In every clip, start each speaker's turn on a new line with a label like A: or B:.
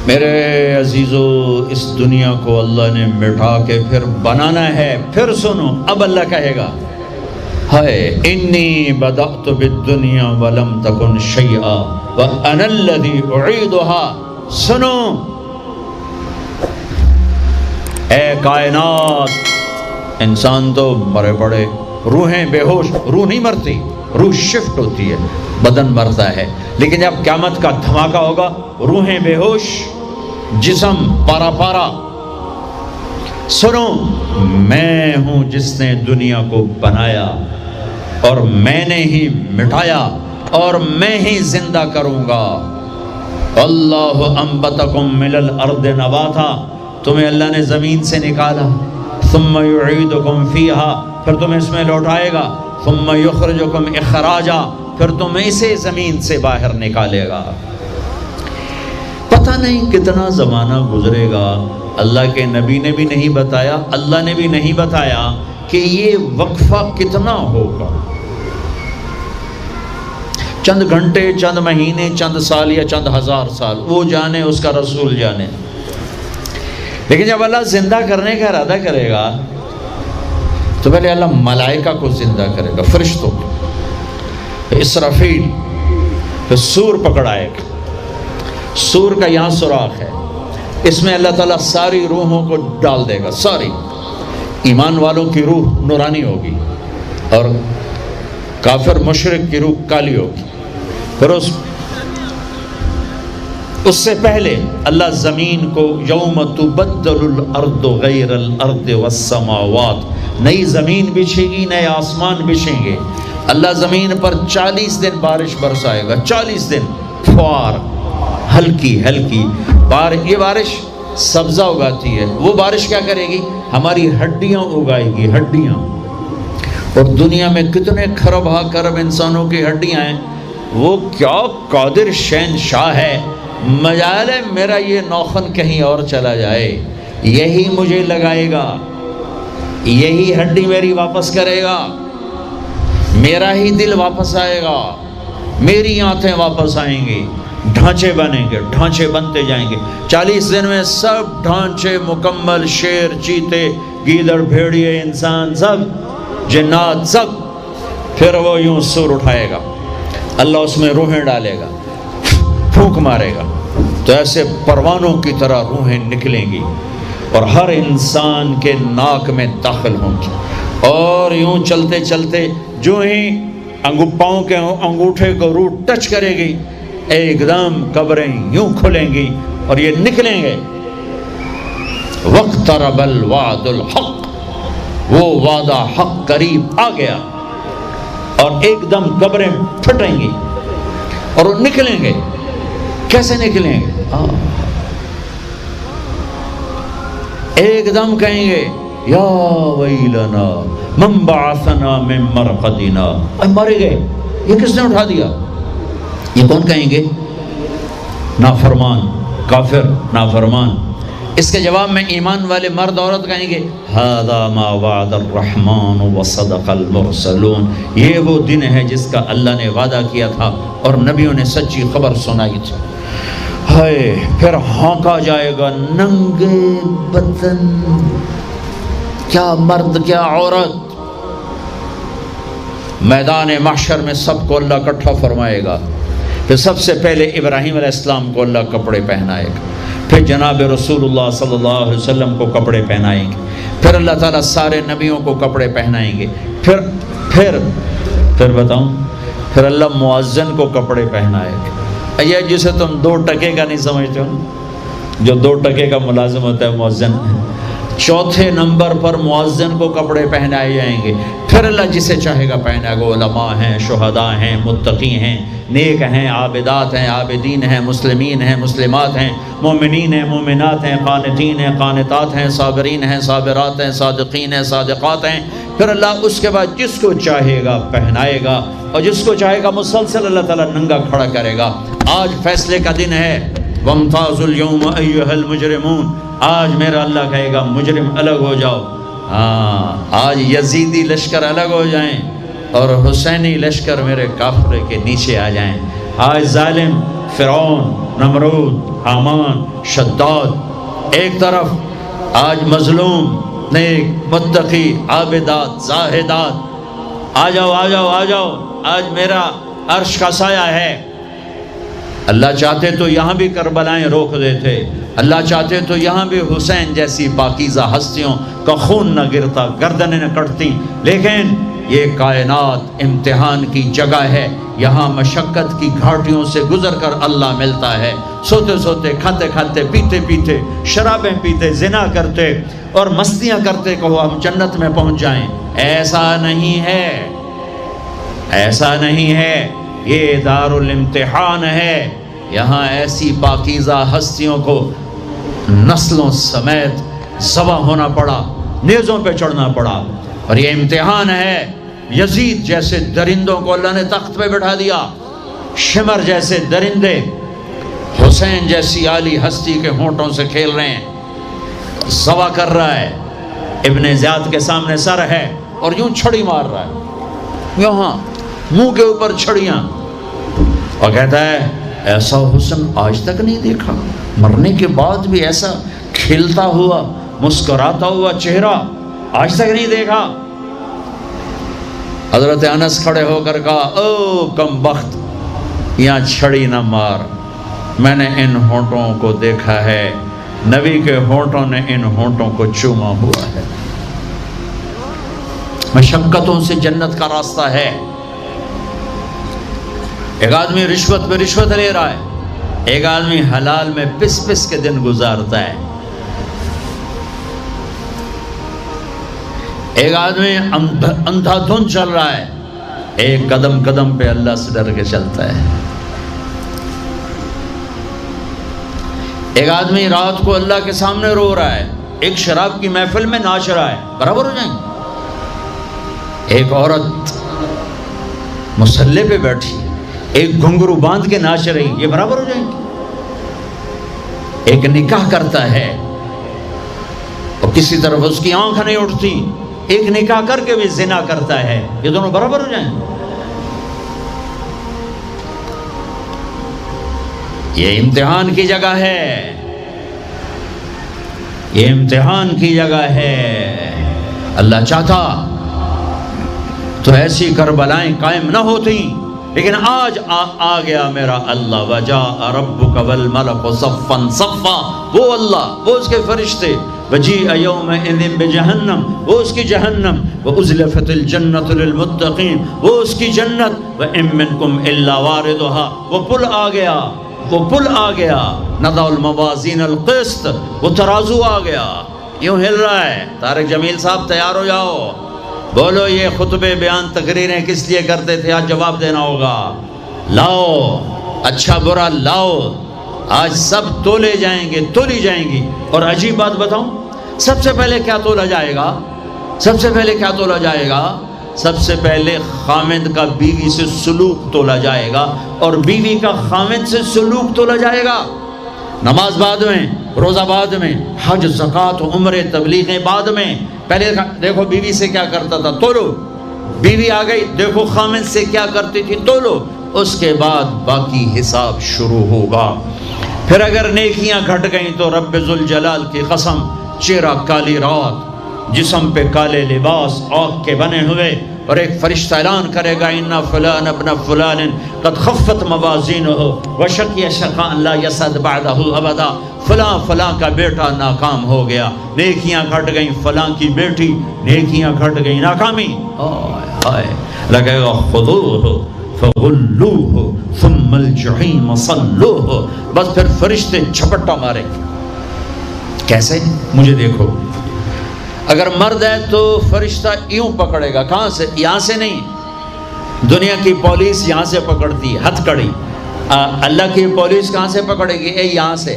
A: میرے عزیزو، اس دنیا کو اللہ نے مٹا کے پھر بنانا ہے۔ پھر سنو، اب اللہ کہے گا ہائے انی بدأت بالدنیا ولم تکن شیئا وانا الذی اعیدها۔ سنو اے کائنات، انسان تو مرے پڑے، روحیں بے ہوش، روح نہیں مرتی، روح شفٹ ہوتی ہے، بدن مرتا ہے، لیکن جب قیامت کا دھماکہ ہوگا روحیں بے ہوش، جسم پارا پارا۔ سنو، میں ہوں جس نے دنیا کو بنایا اور میں نے ہی مٹایا اور میں ہی زندہ کروں گا۔ اللہ انبتکم من الارض نباتا، تمہیں اللہ نے زمین سے نکالا، ثم یعیدکم فیہا، پھر تمہیں اس میں لوٹائے گا، ثم یخرجکم اخراجا، پھر تمہیں اسے زمین سے باہر نکالے گا۔ پتہ نہیں کتنا زمانہ گزرے گا، اللہ کے نبی نے بھی نہیں بتایا، اللہ نے بھی نہیں بتایا کہ یہ وقفہ کتنا ہوگا۔ چند گھنٹے، چند مہینے، چند سال یا چند ہزار سال، وہ جانے، اس کا رسول جانے۔ لیکن جب اللہ زندہ کرنے کا ارادہ کرے گا تو پہلے اللہ ملائکہ کو زندہ کرے گا، فرشتوں کو، اسرافیل، پھر سور پکڑائے گا۔ سور کا یہاں سوراخ ہے، اس میں اللہ تعالیٰ ساری روحوں کو ڈال دے گا، ساری۔ ایمان والوں کی روح نورانی ہوگی اور کافر مشرک کی روح کالی ہوگی۔ پھر اس سے پہلے اللہ زمین کو یوم تبدل الارض غیر الارض والسماوات، نئی زمین بچھے گی، نئے آسمان بچھیں گے۔ اللہ زمین پر 40 دن بارش برسائے گا، 40 دن فوار، ہلکی ہلکی یہ بارش سبزہ اگاتی ہے۔ وہ بارش کیا کرے گی؟ ہماری ہڈیاں اگائے گی، ہڈیاں۔ اور دنیا میں کتنے کھرب ہا کرب انسانوں کی ہڈیاں ہیں، وہ کیا قادر شہنشاہ ہے، مجال ہے میرا یہ نوخن کہیں اور چلا جائے، یہی مجھے لگائے گا، یہی ہڈی میری واپس کرے گا، میرا ہی دل واپس آئے گا، میری آنتیں واپس آئیں گی، ڈھانچے بنیں گے، ڈھانچے بنتے جائیں گے۔ 40 دن میں سب ڈھانچے مکمل، شیر، چیتے، گیدڑ، بھیڑیے، انسان، سب جنات، سب۔ پھر وہ یوں سور اٹھائے گا، اللہ اس میں روحیں ڈالے گا، پھونک مارے گا، تو ایسے پروانوں کی طرح روحیں نکلیں گی اور ہر انسان کے ناک میں داخل ہوں گی، اور یوں چلتے چلتے جو ہی پاؤں کے انگوٹھے کو روح ٹچ کرے گی، ایک دم قبریں یوں کھلیں گی اور یہ نکلیں گے۔ واقترب الوعد الحق، وہ وعدہ حق قریب آ گیا، اور ایک دم قبریں پھٹیں گی اور وہ نکلیں گے۔ کیسے نکلیں گے؟ ایک دم کہیں گے یا ویلنا من بعثنا من مرقدنا، مر گئے، یہ کس نے اٹھا دیا؟ یہ کون کہیں گے؟ نافرمان، کافر، نافرمان۔ اس کے جواب میں ایمان والے مرد عورت کہیں گے ھذا ما وعد الرحمن وصدق المرسلون، یہ وہ دن ہے جس کا اللہ نے وعدہ کیا تھا اور نبیوں نے سچی خبر سنائی تھی۔ ہائے، پھر ہانکا جائے گا، ننگے بدن، کیا مرد کیا عورت، میدان محشر میں سب کو اللہ اکٹھا فرمائے گا۔ پھر سب سے پہلے ابراہیم علیہ السلام کو اللہ کپڑے پہنائے گا، پھر جناب رسول اللہ صلی اللہ علیہ وسلم کو کپڑے پہنائیں گے، پھر اللہ تعالیٰ سارے نبیوں کو کپڑے پہنائیں گے، پھر بتاؤں، پھر اللہ مؤذن کو کپڑے پہنائے گا۔ یہ جسے تم 2 ٹکے کا نہیں سمجھتے ہو، جو 2 ٹکے کا ملازم ہوتا ہے مؤذن، 4تھے نمبر پر مؤذن کو کپڑے پہنائے جائیں گے۔ پھر اللہ جسے چاہے گا پہنائے گا، علماء ہیں، شہداء ہیں، متقی ہیں، نیک ہیں، عابدات ہیں، عابدین ہیں، مسلمین ہیں، مسلمات ہیں، مومنین ہیں، مومنات ہیں، قانتین ہیں، قانتات ہیں، صابرین ہیں، صابرات ہیں، صادقین ہیں، صادقات ہیں۔ پھر اللہ اس کے بعد جس کو چاہے گا پہنائے گا، اور جس کو چاہے گا مسلسل اللہ تعالیٰ ننگا کھڑا کرے گا۔ آج فیصلے کا دن ہے، وَامْتَازُوا الْيَوْمَ أَيُّهَا الْمُجْرِمُونَ، آج میرا اللہ کہے گا مجرم الگ ہو جاؤ۔ آج یزیدی لشکر الگ ہو جائیں اور حسینی لشکر میرے کافرے کے نیچے آ جائیں۔ آج ظالم فرعون، نمرود، حامان، شداد، ایک طرف آج مظلوم، نیک، متقی، عابدات، زاہدات، آ جاؤ آ جاؤ آ جاؤ، آج میرا عرش کا سایہ ہے۔ اللہ چاہتے تو یہاں بھی کربلائیں روک دیتے، اللہ چاہتے تو یہاں بھی حسین جیسی پاکیزہ ہستیوں کا خون نہ گرتا، گردنیں نہ کٹتی، لیکن یہ کائنات امتحان کی جگہ ہے، یہاں مشقت کی گھاٹیوں سے گزر کر اللہ ملتا ہے۔ سوتے سوتے، کھاتے کھاتے، پیتے پیتے، شرابیں پیتے، زنا کرتے اور مستیاں کرتے کہو ہم جنت میں پہنچ جائیں، ایسا نہیں ہے، ایسا نہیں ہے، یہ دار الامتحان ہے۔ یہاں ایسی پاکیزہ ہستیوں کو نسلوں سمیت ذبح ہونا پڑا، نیزوں پہ چڑھنا پڑا، اور یہ امتحان ہے۔ یزید جیسے درندوں کو اللہ نے تخت پہ بٹھا دیا، شمر جیسے درندے حسین جیسی عالی ہستی کے ہونٹوں سے کھیل رہے ہیں، ذبح کر رہا ہے، ابن زیاد کے سامنے سر ہے اور یوں چھڑی مار رہا ہے، یہاں منہ کے اوپر چھڑیاں، اور کہتا ہے ایسا حسن آج تک نہیں دیکھا، مرنے کے بعد بھی ایسا کھلتا ہوا مسکراتا ہوا چہرہ آج تک نہیں دیکھا۔ حضرت انس کھڑے ہو کر کہا او کم بخت، یہاں چھڑی نہ مار، میں نے ان ہونٹوں کو دیکھا ہے، نبی کے ہونٹوں نے ان ہونٹوں کو چوما ہوا ہے۔ مشقتوں سے جنت کا راستہ ہے۔ ایک آدمی رشوت پہ رشوت لے رہا ہے، ایک آدمی حلال میں پس پس کے دن گزارتا ہے، ایک آدمی اندھا دھن چل رہا ہے، ایک قدم قدم پہ اللہ سے ڈر کے چلتا ہے۔ ایک آدمی رات کو اللہ کے سامنے رو رہا ہے، ایک شراب کی محفل میں ناچ رہا ہے، برابر ہو جائیں گے؟ ایک عورت مصلی پہ بیٹھی، ایک گھنگرو باندھ کے ناچ رہی، یہ برابر ہو جائیں گے؟ ایک نکاح کرتا ہے اور کسی طرف اس کی آنکھ نہیں اٹھتی، ایک نکاح کر کے بھی زنا کرتا ہے، یہ دونوں برابر ہو جائیں گے؟ یہ امتحان کی جگہ ہے، یہ امتحان کی جگہ ہے۔ اللہ چاہتا تو ایسی کربلائیں قائم نہ ہوتی، لیکن آج آ گیا میرا اللہ، وجاء ربک والملک صفا صفا، وہ اللہ، وہ اس کے فرشتے، وجیء یومئذ بجہنم، وہ اس کی جہنم، وازلفت الجنۃ للمتقین، وہ اس کی جنت، وان منکم الا واردها، وہ پل آ گیا، وہ پل آ گیا، نضع الموازین القسط، وہ ترازو آ گیا، یوں ہل رہا ہے۔ طارق جمیل صاحب تیار ہو جاؤ، بولو یہ خطبے بیان تقریریں کس لیے کرتے تھے، آج جواب دینا ہوگا، لاؤ اچھا برا لاؤ، آج سب تولے جائیں گے، تولی جائیں گی۔ اور عجیب بات بتاؤں، سب سے پہلے کیا تولا جائے گا؟ سب سے پہلے کیا تولا جائے گا؟ سب سے پہلے خامند کا بیوی سے سلوک تولا جائے گا، اور بیوی کا خامند سے سلوک تولا جائے گا۔ نماز بعد میں، روزہ بعد میں، حج، زکوٰۃ، عمرے، تبلیغیں بعد میں، پہلے دیکھو بیوی سے کیا کرتا تھا، تولو، بیوی آ گئی، دیکھو خامند سے کیا کرتی تھی، تولو، اس کے بعد باقی حساب شروع ہوگا۔ پھر اگر نیکیاں گھٹ گئیں تو رب ذوالجلال کی قسم، چہرہ کالی رات، جسم پہ کالے لباس آگ کے بنے ہوئے، اور ایک فرشتہ اعلان کرے گا ان فلان ابن فلان قد خفت موازینہ وشقی شقاء لا یسعد بعدہ ابدا، فلاں فلاں کا بیٹا ناکام ہو گیا، نیکیاں گھٹ گئیں، فلاں کی بیٹی نیکیاں گھٹ گئیں، ناکامی، ہائے لگے گا خذوہ فغلوہ ثم الجحیم صلوہ، بس پھر فرشتے چھپٹا مارے، کیسے؟ مجھے دیکھو، اگر مرد ہے تو فرشتہ یوں پکڑے گا، کہاں سے؟ یہاں سے نہیں، دنیا کی پولیس یہاں سے پکڑتی ہے، ہتھ کڑی، اللہ کی پولیس کہاں سے پکڑے گی؟ اے یہاں سے،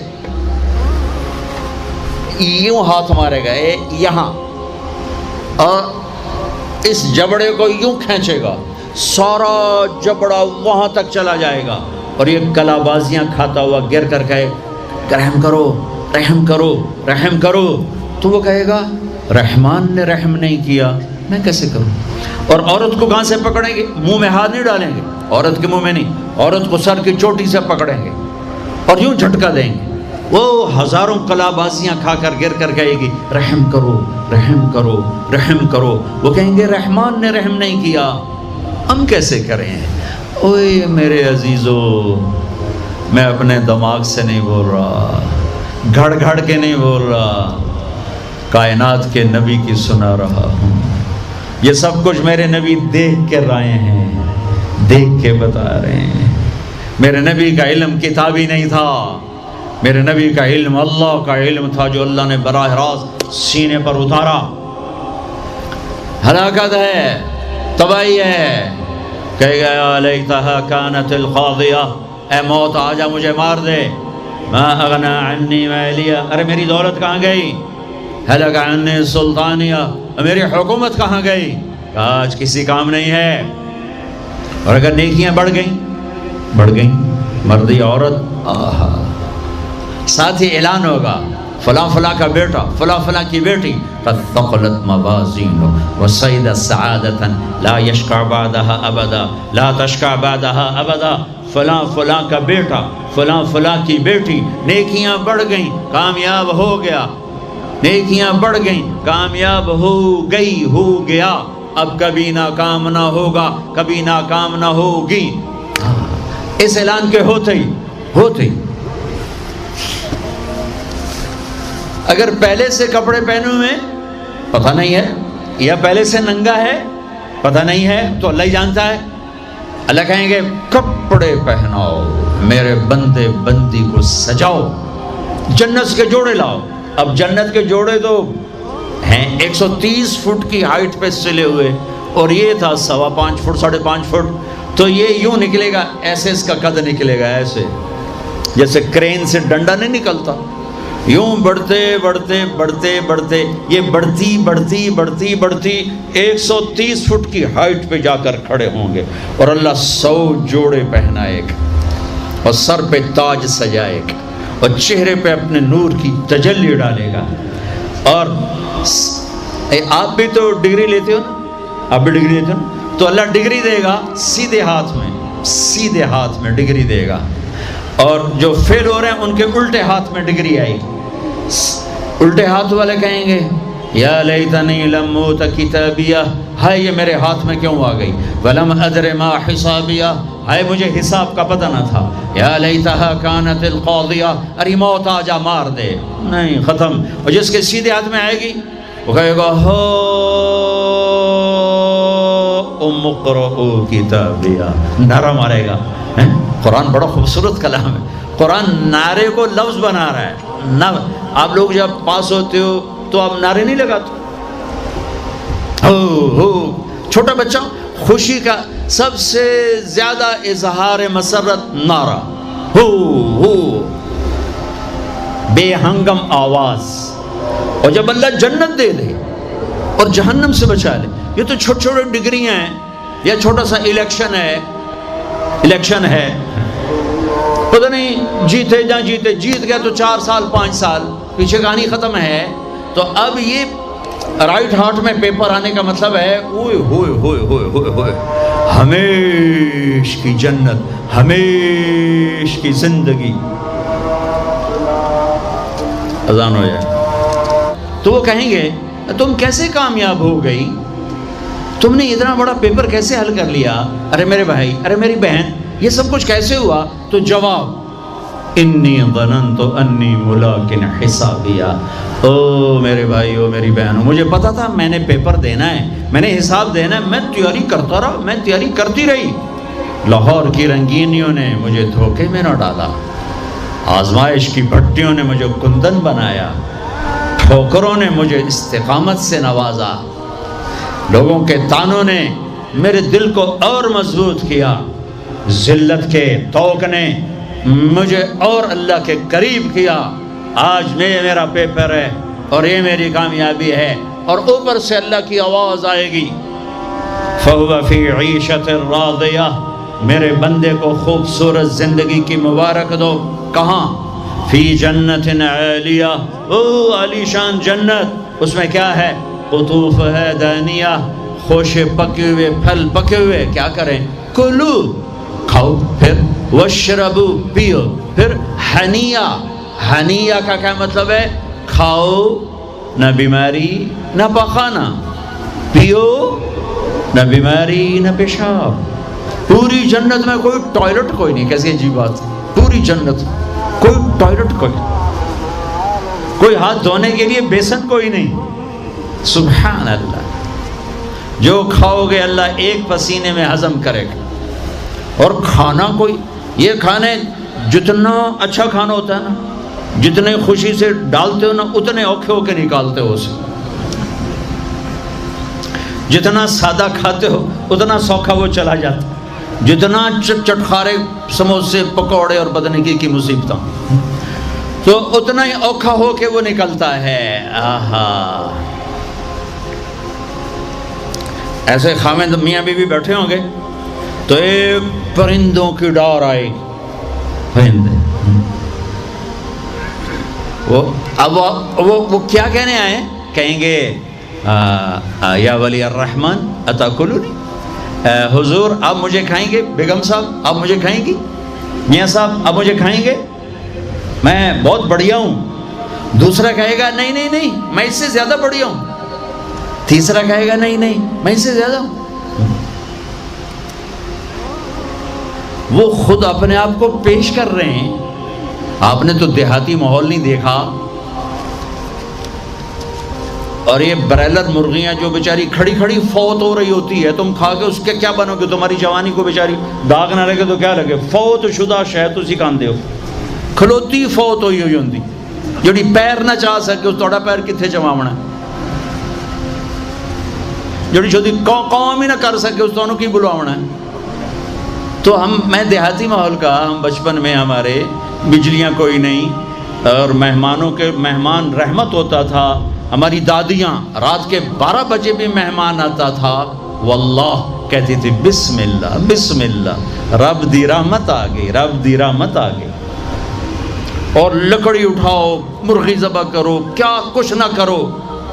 A: یوں ہاتھ مارے گا، اے یہاں، اور اس جبڑے کو یوں کھینچے گا، سارا جبڑا وہاں تک چلا جائے گا، اور یہ کلا بازیاں کھاتا ہوا گر کر کہے رحم کرو رحم کرو رحم کرو، تو وہ کہے گا رحمان نے رحم نہیں کیا، میں کیسے کروں؟ اور عورت کو کہاں سے پکڑیں گے؟ منہ میں ہاتھ نہیں ڈالیں گے، عورت کے منہ میں نہیں، عورت کو سر کی چوٹی سے پکڑیں گے، اور یوں جھٹکا دیں گے، وہ ہزاروں کلابازیاں کھا کر گر کر کہے گی رحم کرو رحم کرو رحم کرو، وہ کہیں گے رحمان نے رحم نہیں کیا، ہم کیسے کریں؟ اوے میرے عزیزو، میں اپنے دماغ سے نہیں بول رہا، گھڑ گھڑ کے نہیں بول رہا، کائنات کے نبی کی سنا رہا ہوں۔ یہ سب کچھ میرے نبی دیکھ کے رائے ہیں، دیکھ کے بتا رہے ہیں۔ میرے نبی کا علم کتابی نہیں تھا، میرے نبی کا علم اللہ کا علم تھا جو اللہ نے براہ راست سینے پر اتارا۔ ہلاکت ہے، تباہی ہے، کہے گا یا لیتہا کانت القاضیہ، اے موت آجا مجھے مار دے، ما اغنی عنی مالیہ، ارے میری دولت کہاں گئی؟ ہلک عنی سلطانیہ، میری حکومت کہاں گئی؟ آج کسی کام نہیں ہے۔ اور اگر نیکیاں بڑھ گئیں، مردی عورت، آہا، ساتھ ہی اعلان ہوگا فلاں فلاں کا بیٹا، فلاں فلاں کی بیٹی، قد ثقلت موازینہ وصید سعادتا لا یشقع بعدها ابدا، لا تشقع بعدها ابدا، فلاں فلاں کا بیٹا، فلاں فلاں کی بیٹی، نیکیاں بڑھ گئیں، کامیاب ہو گیا، نیکیاں بڑھ گئیں، کامیاب ہو گیا، اب کبھی ناکام نہ ہوگا، کبھی ناکام نہ ہوگی۔ اس اعلان کے ہوتے ہی اگر پہلے سے کپڑے پہنے ہوئے پتہ نہیں ہے، یا پہلے سے ننگا ہے پتہ نہیں ہے، تو اللہ ہی جانتا ہے۔ اللہ کہیں گے کپڑے پہناؤ، میرے بندے بندی کو سجاؤ، جنت کے جوڑے لاؤ۔ اب جنت کے جوڑے تو ہیں 130 فٹ کی ہائٹ پہ سلے ہوئے، اور یہ تھا 5.25 فٹ 5.5 فٹ، تو یہ یوں نکلے گا، ایسے اس کا قد نکلے گا، ایسے جیسے کرین سے ڈنڈا نہیں نکلتا، یوں بڑھتے بڑھتے بڑھتے بڑھتے یہ بڑھتی 130 فٹ کی ہائٹ پہ جا کر کھڑے ہوں گے، اور اللہ 100 جوڑے پہنائے گا، اور سر پہ تاج سجائے گا، اور چہرے پہ اپنے نور کی تجلی ڈالے گا۔ اور آپ بھی تو ڈگری لیتے ہو نا، آپ بھی ڈگری لیتے ہو نا، تو اللہ ڈگری دے گا سیدھے ہاتھ میں ڈگری دے گا، اور جو فیل ہو رہے ہیں ان کے الٹے ہاتھ میں ڈگری آئے گی۔ الٹے ہاتھ والے کہیں گے یا لیتنی لم اوت کتابیہ، ہائے یہ میرے ہاتھ میں کیوں آ گئی، ولم ادر ما حسابیہ، ہائے مجھے حساب کا پتہ نہ تھا، یا لیتہا کانت القاضیہ، ارے موت آجا مار دے، نہیں ختم۔ اور جس کے سیدھے ہاتھ میں آئے گی وہ کہے گا ہو ام اقرؤ کتابیہ، نعرہ مارے گا۔ قرآن بڑا خوبصورت کلام ہے، قرآن نعرے کو لفظ بنا رہا ہے۔ آپ لوگ جب پاس ہوتے ہو تو آپ نعرے نہیں لگاتے، ہو چھوٹا بچہ خوشی کا سب سے زیادہ اظہار مسرت نعرہ، ہو بے ہنگم آواز۔ اور جب اللہ جنت دے دے اور جہنم سے بچا لے، یہ تو چھوٹے چھوٹے ڈگریاں ہیں، یا چھوٹا سا الیکشن ہے، پتہ نہیں جیتے جہاں جیت گیا تو 4 سال 5 سال پیچھے کہانی ختم ہے۔ تو اب یہ رائٹ ہارٹ میں پیپر آنے کا مطلب ہے اوئے ہوئے ہوئے ہوئے ہوئے ہوئے ہمیش کی جنت، ہمیش کی زندگی۔ اذان ہو جائے تو وہ کہیں گے تم کیسے کامیاب ہو گئی، تم نے اتنا بڑا پیپر کیسے حل کر لیا، ارے میرے بھائی، ارے میری بہن، یہ سب کچھ کیسے ہوا؟ تو جواب انی ظننت انی ملاق حسابیہ، او میرے بھائی، او میری بہن، مجھے پتا تھا میں نے پیپر دینا ہے، میں نے حساب دینا ہے، میں تیاری کرتا رہا، میں تیاری کرتی رہی۔ لاہور کی رنگینیوں نے مجھے دھوکے میں نہ ڈالا، آزمائش کی بھٹیوں نے مجھے کندن بنایا، ٹھوکروں نے مجھے استقامت سے نوازا، لوگوں کے تانوں نے میرے دل کو اور مضبوط کیا، ذلت کے توق نے مجھے اور اللہ کے قریب کیا۔ آج میرا پیپر ہے اور یہ میری کامیابی ہے، اور اوپر سے اللہ کی آواز آئے گی فَهُوَ فِي عِيشَةٍ رَاضِيَةٍ، میرے بندے کو خوبصورت زندگی کی مبارک دو۔ کہاں؟ فی جنت عالیہ، او عالی شان جنت، اس میں کیا ہے؟ قطوف ہے دانیہ، خوشے پکے ہوئے، پھل پکے ہوئے، کیا کریں؟ کلو، کھاؤ، پھر وشربو پیو. پھر ہنیا، ہنیا کا کیا مطلب ہے؟ کھاؤ، نہ بیماری نہ پخانا، پیو نہ بیماری نہ پیشاب. پوری جنت میں کوئی ٹوائلٹ کوئی نہیں. کیسی عجیب بات، پوری جنت کوئی ٹوائلٹ کوئی ہاتھ دھونے کے لیے بیسن کوئی نہیں. سبحان اللہ. جو کھاؤ گے اللہ ایک پسینے میں ہضم کرے گا. اور کھانا کوئی، یہ کھانے جتنا اچھا کھانا ہوتا ہے نا، جتنے خوشی سے ڈالتے ہو نا اتنے اوکھے ہو کے نکالتے ہو اسے. جتنا سادہ کھاتے ہو اتنا سوکھا وہ چلا جاتا. جتنا چٹخارے سموسے پکوڑے اور بدنگی کی مصیبتیں تو اتنا ہی اوکھا ہو کے وہ نکلتا ہے. آہا. ایسے خامد میاں بیوی بیٹھے ہوں گے تو ایک پرندوں کی ڈار آئے. پرندے وہ کیا کہنے آئے؟ کہیں گے یا ولی الرحمن اتاکلونی، حضور آپ مجھے کھائیں گے؟ بیگم صاحب آپ مجھے کھائیں گی؟ میاں صاحب آپ مجھے کھائیں گے؟ میں بہت بڑھیا ہوں. دوسرا کہے گا نہیں نہیں نہیں میں اس سے زیادہ بڑھیا ہوں. تیسرا کہے گا نہیں نہیں میں اس سے زیادہ ہوں. وہ خود اپنے آپ کو پیش کر رہے ہیں. آپ نے تو دیہاتی ماحول نہیں دیکھا. اور یہ برائلر مرغیاں جو بیچاری کھڑی کھڑی فوت ہو رہی ہوتی ہے، تم کھا کے اس کے کیا بنو گے؟ تمہاری جوانی کو بیچاری داغ نہ لگے تو کیا لگے؟ فوت شدہ شہد اسی کاندے ہو کھلوتی فوت ہوئی ہوئی ہوندی جڑی پیر نہ چاہ سکے اس توڑا پیر کتنے چماونا، جڑی چھوٹی قوم ہی نہ کر سکے اس تو کی بلواونا ہے. تو میں دیہاتی ماحول کا، ہم بچپن میں ہمارے بجلیاں کوئی نہیں اور مہمان رحمت ہوتا تھا. ہماری دادیاں رات کے 12 بجے بھی مہمان آتا تھا واللہ کہتی تھی بسم اللہ بسم اللہ، رب دی رحمت آ گئی، رب دی رحمت آ گئی. اور لکڑی اٹھاؤ، مرغی ذبح کرو، کیا کچھ نہ کرو،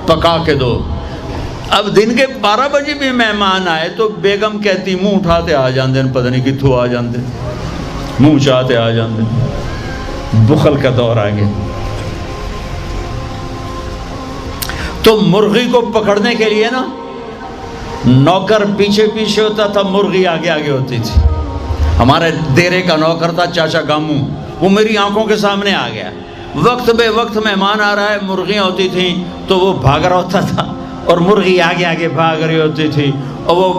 A: پکا کے دو. اب دن کے 12 بجے بھی مہمان آئے تو بیگم کہتی منہ اٹھاتے آ جاندے، پتہ نہیں کتھوں آ جاندے، منہ چاہتے آ جاندے. بخل کا دور آ گیا. تو مرغی کو پکڑنے کے لیے نا نوکر پیچھے پیچھے ہوتا تھا، مرغی آگے آگے ہوتی تھی. ہمارے دیرے کا نوکر تھا چاچا گامو، وہ میری آنکھوں کے سامنے آ گیا. وقت بے وقت مہمان آ رہا ہے، مرغیاں ہوتی تھیں تو وہ بھاگ رہا ہوتا تھا اور مرغی آگے آگے بھاگ رہی ہوتی تھی. اور وہ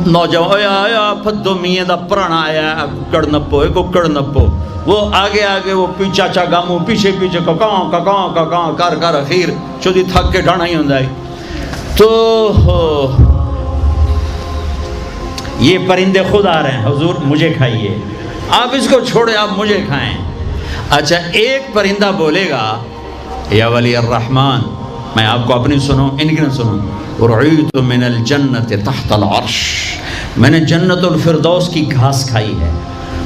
A: نوجوان آیا پھدو میاں دا پرانا آیا ککڑ نپو ککڑ نپو، وہ آگے آگے وہ چاچا گامو پیچھے پیچھے ککاں ککاں ککاں کر کر اخیر چودی تھک کے ڈھانا ہی ہوندا ہے. تو یہ پرندے خود آ رہے ہیں، حضور مجھے کھائیے، آپ اس کو چھوڑیں آپ مجھے کھائیں. اچھا ایک پرندہ بولے گا یا ولی الرحمن، میں آپ کو اپنی سنوں ان کی نہ سنوں. رعیت من الجنت تحت العرش، میں نے جنت الفردوس کی گھاس کھائی ہے.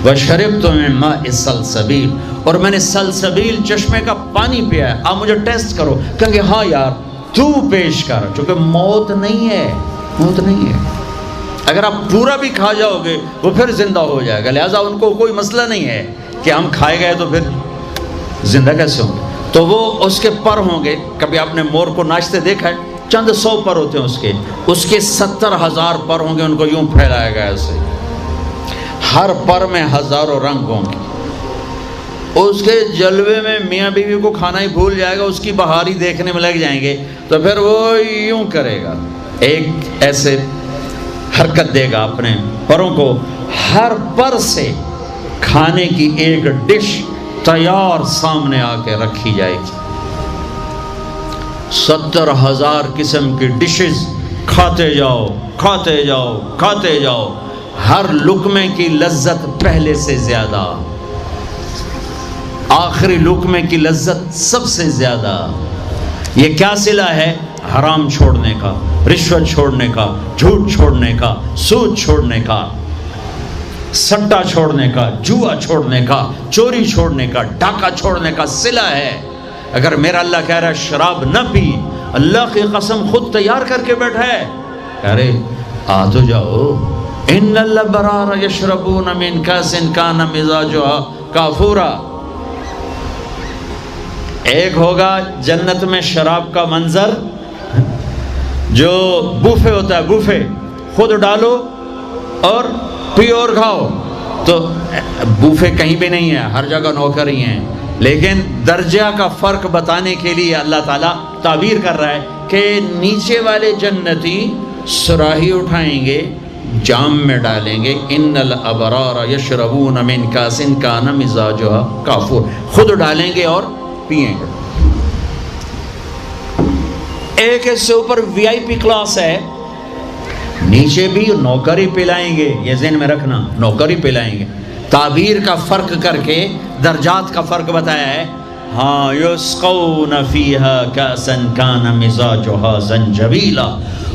A: وشربت من ماء سلسبیل، اور میں نے سلسبیل چشمے کا پانی پیا ہے. آپ مجھے ٹیسٹ کرو. کہیں گے ہاں یار تو پیش کر، چونکہ موت نہیں ہے، موت نہیں ہے. اگر آپ پورا بھی کھا جاؤ گے وہ پھر زندہ ہو جائے گا. لہٰذا ان کو کوئی مسئلہ نہیں ہے کہ ہم کھائے گئے تو پھر زندہ کیسے ہوں گے. تو وہ اس کے پر ہوں گے. کبھی آپ نے مور کو ناچتے دیکھا ہے؟ چند 100 پر ہوتے ہیں اس کے 70,000 پر ہوں گے. ان کو یوں پھیلایا گیا ایسے، ہر پر میں ہزاروں رنگ ہوں گے. اس کے جلوے میں میاں بیوی کو کھانا ہی بھول جائے گا، اس کی بہاری دیکھنے میں لگ جائیں گے. تو پھر وہ یوں کرے گا، ایک ایسے حرکت دے گا اپنے پروں کو، ہر پر سے کھانے کی ایک ڈش تیار سامنے آ کے رکھی جائے گی. 70,000 قسم کی ڈشز، کھاتے جاؤ کھاتے جاؤ کھاتے جاؤ. ہر لقمے کی لذت پہلے سے زیادہ، آخری لقمے کی لذت سب سے زیادہ. یہ کیا صلہ ہے؟ حرام چھوڑنے کا، رشوت چھوڑنے کا، جھوٹ چھوڑنے کا، سود چھوڑنے کا، سٹا چھوڑنے کا، جوا چھوڑنے کا، چوری چھوڑنے کا، ڈاکہ چھوڑنے کا صلہ ہے. اگر میرا اللہ کہہ رہا ہے شراب نہ پی، اللہ کی قسم خود تیار کر کے بیٹھا ہے، کہہ رہے آ تو جاؤ ان الابرار یشربون من کاس کان مزاجها کافورا. ایک ہوگا جنت میں شراب کا منظر جو بوفے ہوتا ہے، بوفے خود ڈالو اور پیو اور کھاؤ. تو بوفے کہیں بھی نہیں ہے، ہر جگہ نوکر ہی ہیں، لیکن درجہ کا فرق بتانے کے لیے اللہ تعالیٰ تعبیر کر رہا ہے کہ نیچے والے جنتی صراحی اٹھائیں گے، جام میں ڈالیں گے، ان الابرار یشربون من کاس کان مزاجها کافور، خود ڈالیں گے اور پیئیں گے. ایک اس سے اوپر وی آئی پی کلاس ہے، نیچے بھی نوکر ہی پلائیں گے، یہ ذہن میں رکھنا، نوکر ہی پلائیں گے. تعبیر کا فرق کر کے درجات کا فرق بتایا ہے. ہاں یسقون فیہا کاسا کان مزاجها زنجبیلا.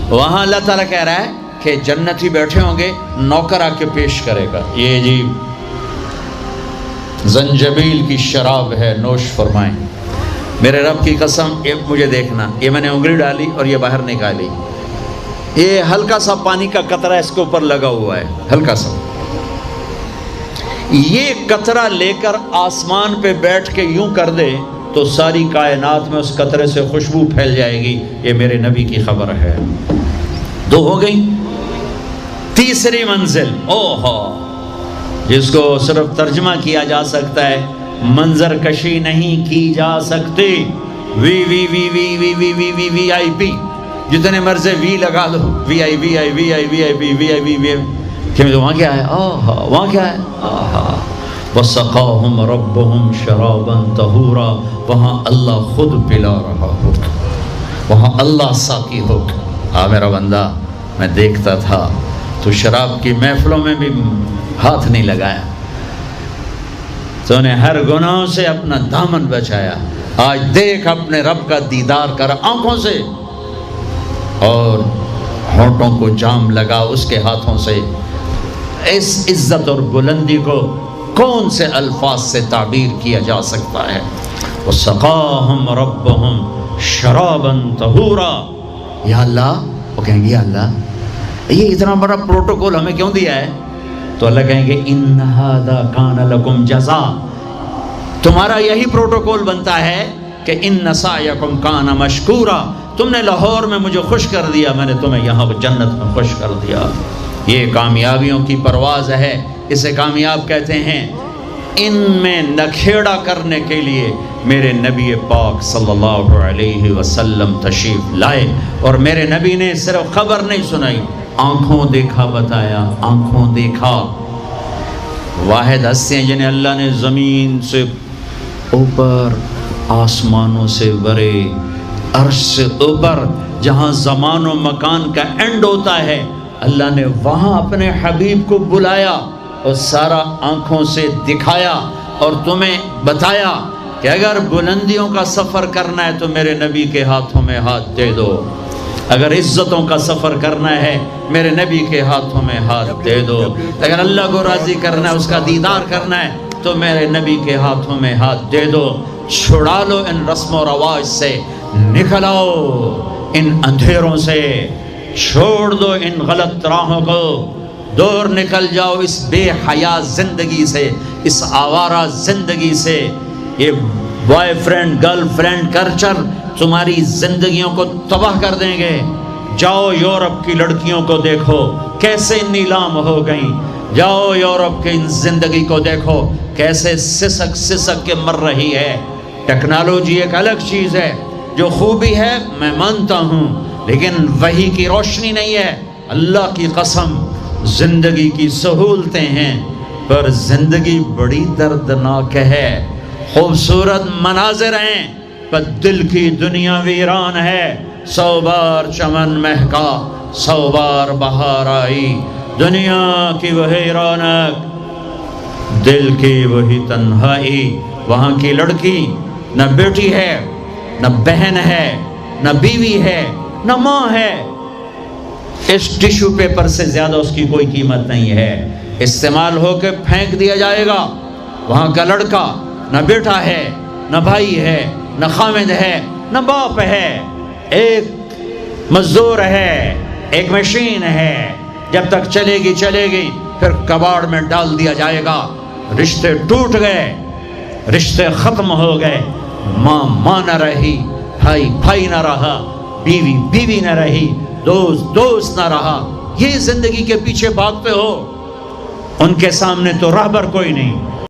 A: وہاں اللہ تعالیٰ کہہ رہا ہے کہ جنتی بیٹھے ہوں گے، نوکر آ کے پیش کرے گا، یہ جی زنجبیل کی شراب ہے، نوش فرمائیں. میرے رب کی قسم، یہ مجھے دیکھنا، یہ میں نے انگلی ڈالی اور یہ باہر نکالی، یہ ہلکا سا پانی کا قطرہ اس کے اوپر لگا ہوا ہے، ہلکا سا. یہ قطرہ لے کر آسمان پہ بیٹھ کے یوں کر دے تو ساری کائنات میں اس قطرے سے خوشبو پھیل جائے گی. یہ میرے نبی کی خبر ہے. دو ہو گئی. تیسری منزل، اوہو، جس کو صرف ترجمہ کیا جا سکتا ہے، منظر کشی نہیں کی جا سکتی. وی وی وی وی وی وی وی وی وی آئی پی، جتنے مرضی وی لگا دو، وی آئی وی آئی وی آئی وی آئی پی وی آئی وی وی. کہ وہاں کیا ہے؟ آہا، وہاں کیا ہے؟ آہا. وَسَقَاهُمْ رَبُّهُمْ شَرَابًا طَهُورًا. وہاں اللہ خود پلا رہا ہوگا، وہاں اللہ ساقی ہوگا. میرا بندہ، میں دیکھتا تھا تو شراب کی محفلوں میں بھی ہاتھ نہیں لگایا، تو نے ہر گناہ سے اپنا دامن بچایا. آج دیکھ اپنے رب کا دیدار کر آنکھوں سے، اور ہونٹوں کو جام لگا اس کے ہاتھوں سے. اس عزت اور بلندی کو کون سے الفاظ سے تعبیر کیا جا سکتا ہے؟ وَسَقَاهُمْ رَبُّهُمْ شَرَابًا طَهُورًا. یا اللہ، وہ کہیں گے یا اللہ یہ اتنا بڑا پروٹوکول ہمیں کیوں دیا ہے؟ تو اللہ کہیں گے اِنَّ هَذَا كَانَ لَكُمْ جَزَاءً. تمہارا یہی پروٹوکول بنتا ہے کہ اِنَّ سَعْيَكُمْ كَانَ مَشْكُورًا. تم نے لاہور میں مجھے خوش کر دیا، میں نے تمہیں یہاں جنت میں خوش کر دیا. یہ کامیابیوں کی پرواز ہے، اسے کامیاب کہتے ہیں. ان میں نکھیڑا کرنے کے لیے میرے نبی پاک صلی اللہ علیہ وسلم تشریف لائے، اور میرے نبی نے صرف خبر نہیں سنائی، آنکھوں دیکھا بتایا. آنکھوں دیکھا. واحد ہستیاں جنہیں اللہ نے زمین سے اوپر، آسمانوں سے برے، عرش سے اوپر، جہاں زمان و مکان کا اینڈ ہوتا ہے، اللہ نے وہاں اپنے حبیب کو بلایا اور سارا آنکھوں سے دکھایا اور تمہیں بتایا کہ اگر بلندیوں کا سفر کرنا ہے تو میرے نبی کے ہاتھوں میں ہاتھ دے دو، اگر عزتوں کا سفر کرنا ہے میرے نبی کے ہاتھوں میں ہاتھ دے دو، اگر اللہ کو راضی کرنا ہے، اس کا دیدار کرنا ہے تو میرے نبی کے ہاتھوں میں ہاتھ دے دو. چھڑا لو ان رسم و رواج سے، نکل آؤ ان اندھیروں سے، چھوڑ دو ان غلط راہوں کو، دور نکل جاؤ اس بے حیا زندگی سے، اس آوارہ زندگی سے. یہ boy friend girl friend culture تمہاری زندگیوں کو تباہ کر دیں گے. جاؤ یورپ کی لڑکیوں کو دیکھو کیسے نیلام ہو گئیں، جاؤ یورپ کی زندگی کو دیکھو کیسے سسک سسک کے مر رہی ہے. ٹیکنالوجی ایک الگ چیز ہے، جو خوبی ہے میں مانتا ہوں، لیکن وحی کی روشنی نہیں ہے. اللہ کی قسم زندگی کی سہولتیں ہیں، پر زندگی بڑی دردناک ہے. خوبصورت مناظر ہیں پر دل کی دنیا ویران ہے. 100 بار چمن مہکا، 100 بار بہار آئی، دنیا کی وہی رونق، دل کی وہی تنہائی. وہاں کی لڑکی نہ بیٹی ہے، نہ بہن ہے، نہ بیوی ہے، نہ ماں ہے. اس ٹیشو پیپر سے زیادہ اس کی کوئی قیمت نہیں ہے، استعمال ہو کے پھینک دیا جائے گا. وہاں کا لڑکا نہ بیٹا ہے، نہ بھائی ہے، نہ خامد ہے، نہ باپ ہے، ایک مزدور ہے، ایک مشین ہے. جب تک چلے گی پھر کباڑ میں ڈال دیا جائے گا۔ رشتے ٹوٹ گئے، رشتے ختم ہو گئے، ماں نہ رہی، بھائی نہ رہا، بیوی نہ رہی، دوست نہ رہا۔ یہ زندگی کے پیچھے بھاگتے ہو، ان کے سامنے تو راہبر کوئی نہیں،